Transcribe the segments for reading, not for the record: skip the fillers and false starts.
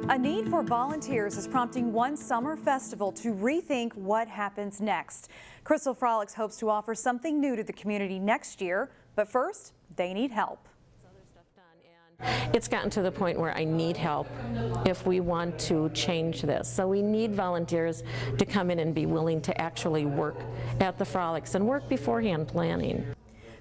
A need for volunteers is prompting one summer festival to rethink what happens next. Crystal Frolics hopes to offer something new to the community next year, but first, they need help. It's gotten to the point where I need help if we want to change this. So we need volunteers to come in and be willing to actually work at the Frolics and work beforehand planning.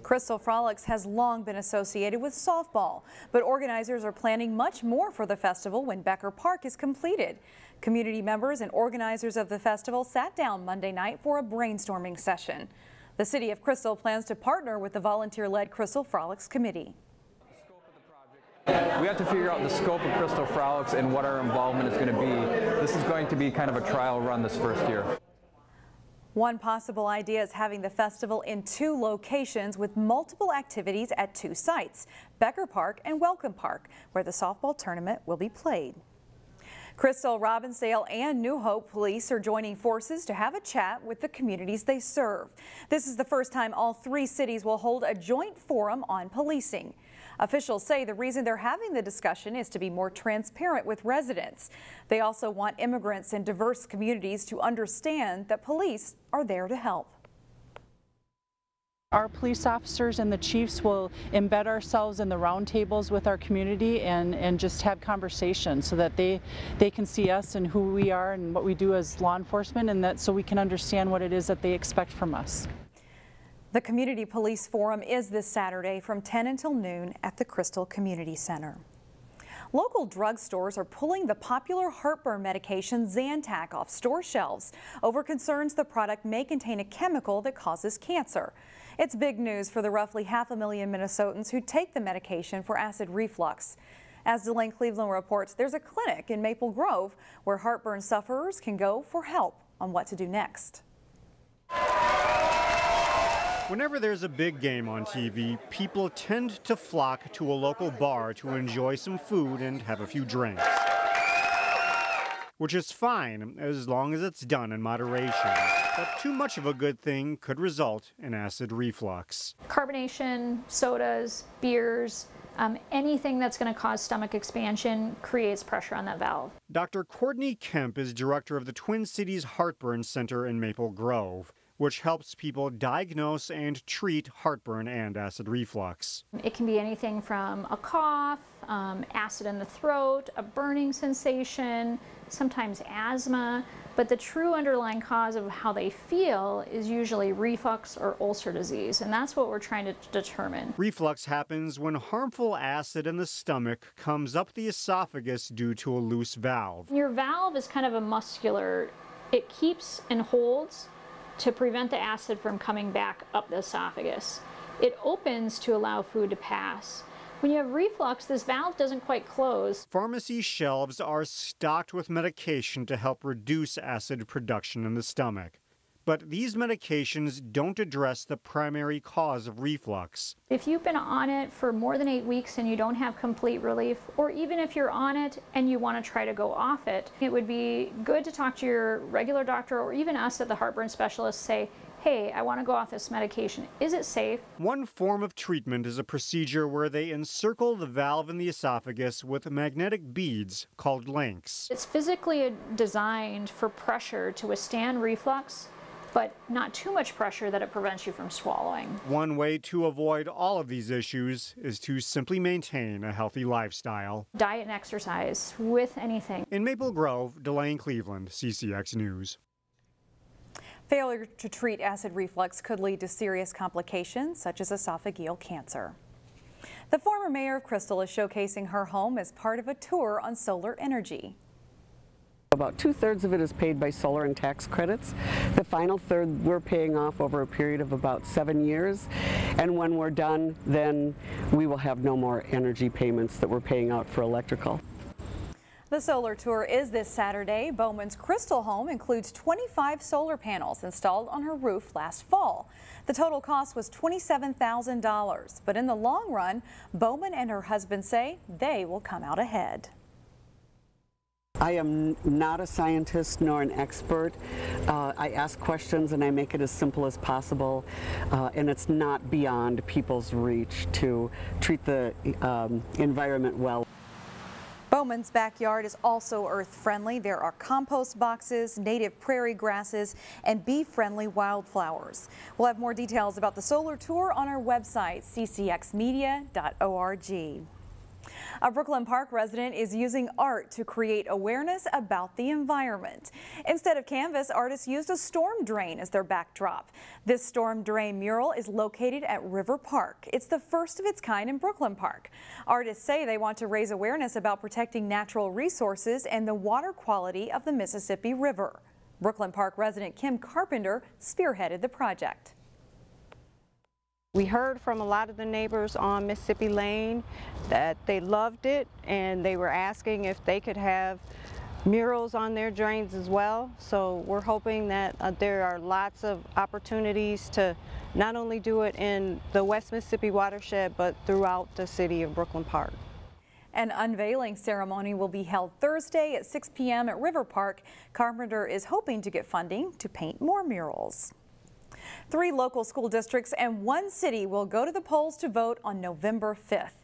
Crystal Frolics has long been associated with softball, but organizers are planning much more for the festival when Becker Park is completed. Community members and organizers of the festival sat down Monday night for a brainstorming session. The City of Crystal plans to partner with the volunteer-led Crystal Frolics Committee. We have to figure out the scope of Crystal Frolics and what our involvement is going to be. This is going to be kind of a trial run this first year. One possible idea is having the festival in 2 locations with multiple activities at 2 sites, Becker Park and Welcome Park, where the softball tournament will be played. Crystal, Robbinsdale, and New Hope police are joining forces to have a chat with the communities they serve. This is the first time all 3 cities will hold a joint forum on policing. Officials say the reason they're having the discussion is to be more transparent with residents. They also want immigrants in diverse communities to understand that police are there to help. Our police officers and the chiefs will embed ourselves in the roundtables with our community and just have conversations so that they can see us and who we are and what we do as law enforcement, and that so we can understand what it is that they expect from us. The Community Police Forum is this Saturday from 10 until noon at the Crystal Community Center. Local drugstores are pulling the popular heartburn medication Zantac off store shelves over concerns the product may contain a chemical that causes cancer. It's big news for the roughly 500,000 Minnesotans who take the medication for acid reflux. As Delane Cleveland reports, there's a clinic in Maple Grove where heartburn sufferers can go for help on what to do next. Whenever there's a big game on TV, people tend to flock to a local bar to enjoy some food and have a few drinks. Which is fine, as long as it's done in moderation. But too much of a good thing could result in acid reflux. Carbonation, sodas, beers, anything that's going to cause stomach expansion creates pressure on that valve. Dr. Courtney Kemp is director of the Twin Cities Heartburn Center in Maple Grove, which helps people diagnose and treat heartburn and acid reflux. It can be anything from a cough, acid in the throat, a burning sensation, sometimes asthma, but the true underlying cause of how they feel is usually reflux or ulcer disease, and that's what we're trying to determine. Reflux happens when harmful acid in the stomach comes up the esophagus due to a loose valve. Your valve is kind of a muscular, it keeps and holds to prevent the acid from coming back up the esophagus. It opens to allow food to pass. When you have reflux, this valve doesn't quite close. Pharmacy shelves are stocked with medication to help reduce acid production in the stomach. But these medications don't address the primary cause of reflux. If you've been on it for more than 8 weeks and you don't have complete relief, or even if you're on it and you want to try to go off it, it would be good to talk to your regular doctor or even us at the heartburn specialist, say, hey, I want to go off this medication. Is it safe? One form of treatment is a procedure where they encircle the valve in the esophagus with magnetic beads called links. It's physically designed for pressure to withstand reflux, but not too much pressure that it prevents you from swallowing. One way to avoid all of these issues is to simply maintain a healthy lifestyle. Diet and exercise with anything. In Maple Grove, Delane Cleveland, CCX News. Failure to treat acid reflux could lead to serious complications such as esophageal cancer. The former mayor of Crystal is showcasing her home as part of a tour on solar energy. About 2/3 of it is paid by solar and tax credits. The final third we're paying off over a period of about 7 years. And when we're done, then we will have no more energy payments that we're paying out for electrical. The solar tour is this Saturday. Bowman's Crystal home includes 25 solar panels installed on her roof last fall. The total cost was $27,000, but in the long run, Bowman and her husband say they will come out ahead. I am not a scientist nor an expert. I ask questions and I make it as simple as possible, and it's not beyond people's reach to treat the environment well. Bowman's backyard is also earth-friendly. There are compost boxes, native prairie grasses, and bee-friendly wildflowers. We'll have more details about the solar tour on our website, ccxmedia.org. A Brooklyn Park resident is using art to create awareness about the environment. Instead of canvas, artists used a storm drain as their backdrop. This storm drain mural is located at River Park. It's the first of its kind in Brooklyn Park. Artists say they want to raise awareness about protecting natural resources and the water quality of the Mississippi River. Brooklyn Park resident Kim Carpenter spearheaded the project. We heard from a lot of the neighbors on Mississippi Lane that they loved it, and they were asking if they could have murals on their drains as well. So we're hoping that there are lots of opportunities to not only do it in the West Mississippi watershed, but throughout the city of Brooklyn Park. An unveiling ceremony will be held Thursday at 6 p.m. at River Park. Carpenter is hoping to get funding to paint more murals. 3 local school districts and 1 city will go to the polls to vote on November 5th.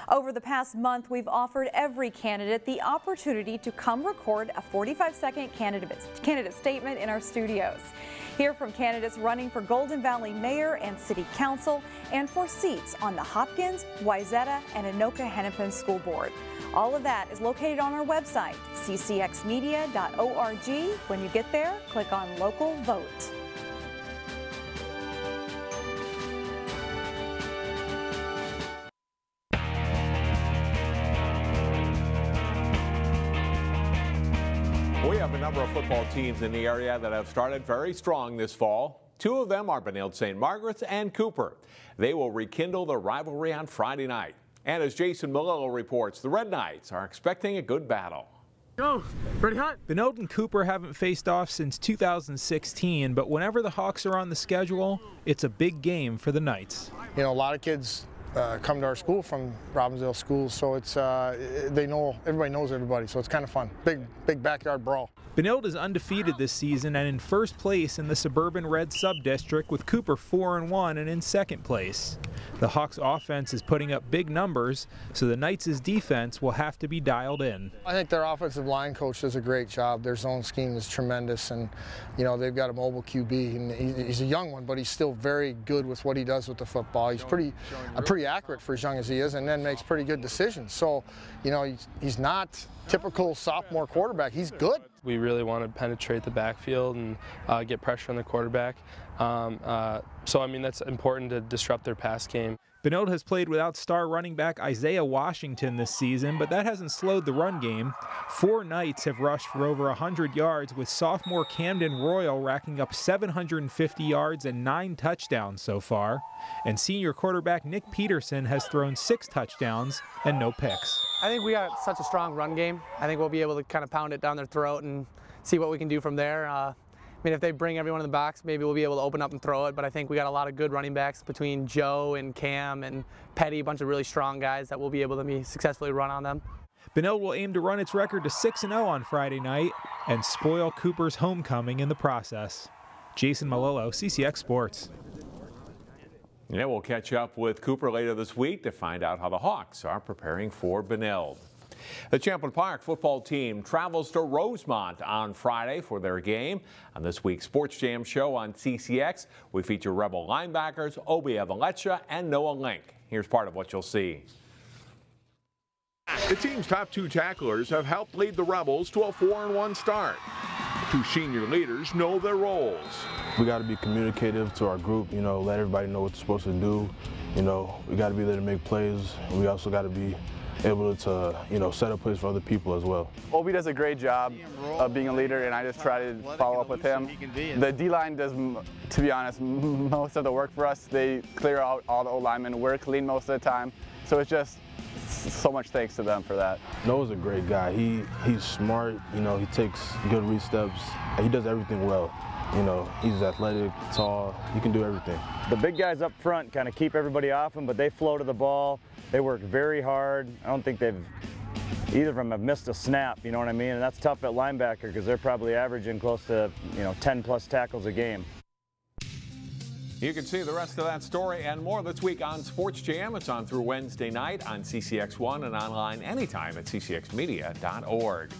Over the past month, we've offered every candidate the opportunity to come record a 45-second candidate statement in our studios. Hear from candidates running for Golden Valley Mayor and City Council and for seats on the Hopkins, Wayzata, and Anoka-Hennepin School Board. All of that is located on our website, ccxmedia.org. When you get there, click on Local Vote. We have a number of football teams in the area that have started very strong this fall. 2 of them are Benilde-St. Margaret's and Cooper. They will rekindle the rivalry on Friday night. And as Jason Malillo reports, the Red Knights are expecting a good battle. Go! Pretty hot! Benilde and Cooper haven't faced off since 2016, but whenever the Hawks are on the schedule, it's a big game for the Knights. You know, a lot of kids come to our school from Robbinsdale schools, so it's everybody knows everybody, so it's kind of fun. Big backyard brawl. Benilde is undefeated this season and in first place in the Suburban Red Sub-District, with Cooper 4-1 and in second place. The Hawks' offense is putting up big numbers, so the Knights' defense will have to be dialed in. I think their offensive line coach does a great job. Their zone scheme is tremendous, and you know, they've got a mobile QB, and he's a young one, but he's still very good with what he does with the football. He's pretty accurate for as young as he is, and then makes pretty good decisions. So, you know, he's not typical sophomore quarterback. He's good. We really want to penetrate the backfield and get pressure on the quarterback. So, I mean, that's important to disrupt their pass game. Benilde has played without star running back Isaiah Washington this season, but that hasn't slowed the run game. 4 Knights have rushed for over 100 yards, with sophomore Camden Royal racking up 750 yards and 9 touchdowns so far. And senior quarterback Nick Peterson has thrown 6 touchdowns and no picks. I think we got such a strong run game. I think we'll be able to kind of pound it down their throat and see what we can do from there. I mean, if they bring everyone in the box, maybe we'll be able to open up and throw it, but I think we got a lot of good running backs between Joe and Cam and Petty, a bunch of really strong guys that will be able to successfully run on them. Benilde will aim to run its record to 6-0 on Friday night and spoil Cooper's homecoming in the process. Jason Malillo, CCX Sports. Yeah, we'll catch up with Cooper later this week to find out how the Hawks are preparing for Benilde. The Champlin Park football team travels to Rosemont on Friday for their game. On this week's Sports Jam show on CCX, we feature Rebel linebackers Obi Avalecha and Noah Link. Here's part of what you'll see. The team's top 2 tacklers have helped lead the Rebels to a 4-1 start. 2 senior leaders know their roles. We got to be communicative to our group, you know, let everybody know what they're supposed to do. You know, we got to be there to make plays. And we also got to be able to, you know, set up plays for other people as well. Obi does a great job of being a leader, and I just try to follow up with him. The D-line does, to be honest, most of the work for us. They clear out all the O-linemen. We're clean most of the time. So it's just so much thanks to them for that. Noah's a great guy. He's smart, you know, he takes good read steps. He does everything well. You know, he's athletic, tall, he can do everything. The big guys up front kind of keep everybody off him, but they flow to the ball. They work very hard. I don't think either of them have missed a snap, you know what I mean? And that's tough at linebacker because they're probably averaging close to, you know, 10+ tackles a game. You can see the rest of that story and more this week on Sports Jam. It's on through Wednesday night on CCX1 and online anytime at ccxmedia.org.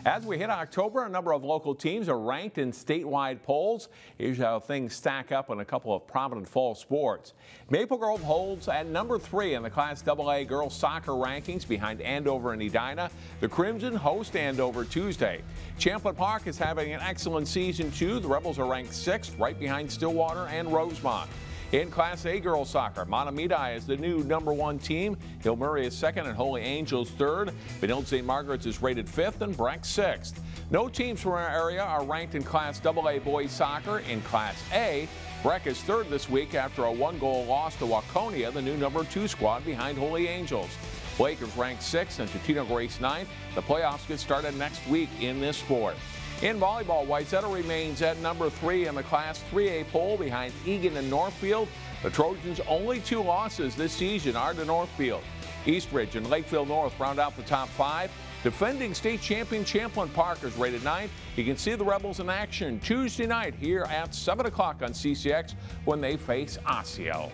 As we hit October, a number of local teams are ranked in statewide polls. Here's how things stack up in a couple of prominent fall sports. Maple Grove holds at number 3 in the Class AA girls soccer rankings behind Andover and Edina. The Crimson host Andover Tuesday. Champlin Park is having an excellent season too. The Rebels are ranked 6th, right behind Stillwater and Rosemont. In Class A girls soccer, Montemita is the new #1 team. Hill Murray is 2nd and Holy Angels 3rd. Benilde-St. Margaret's is rated 5th and Breck 6th. No teams from our area are ranked in Class AA boys soccer. In Class A, Breck is 3rd this week after a 1-goal loss to Waconia, the new #2 squad behind Holy Angels. Blake is ranked 6th and Totino Grace 9th. The playoffs get started next week in this sport. In volleyball, Whitesetta remains at number 3 in the Class 3A poll behind Egan and Northfield. The Trojans' only 2 losses this season are to Northfield. Eastridge and Lakeville North round out the top 5. Defending state champion Champlin Park is rated 9th. You can see the Rebels in action Tuesday night here at 7 o'clock on CCX when they face Osseo.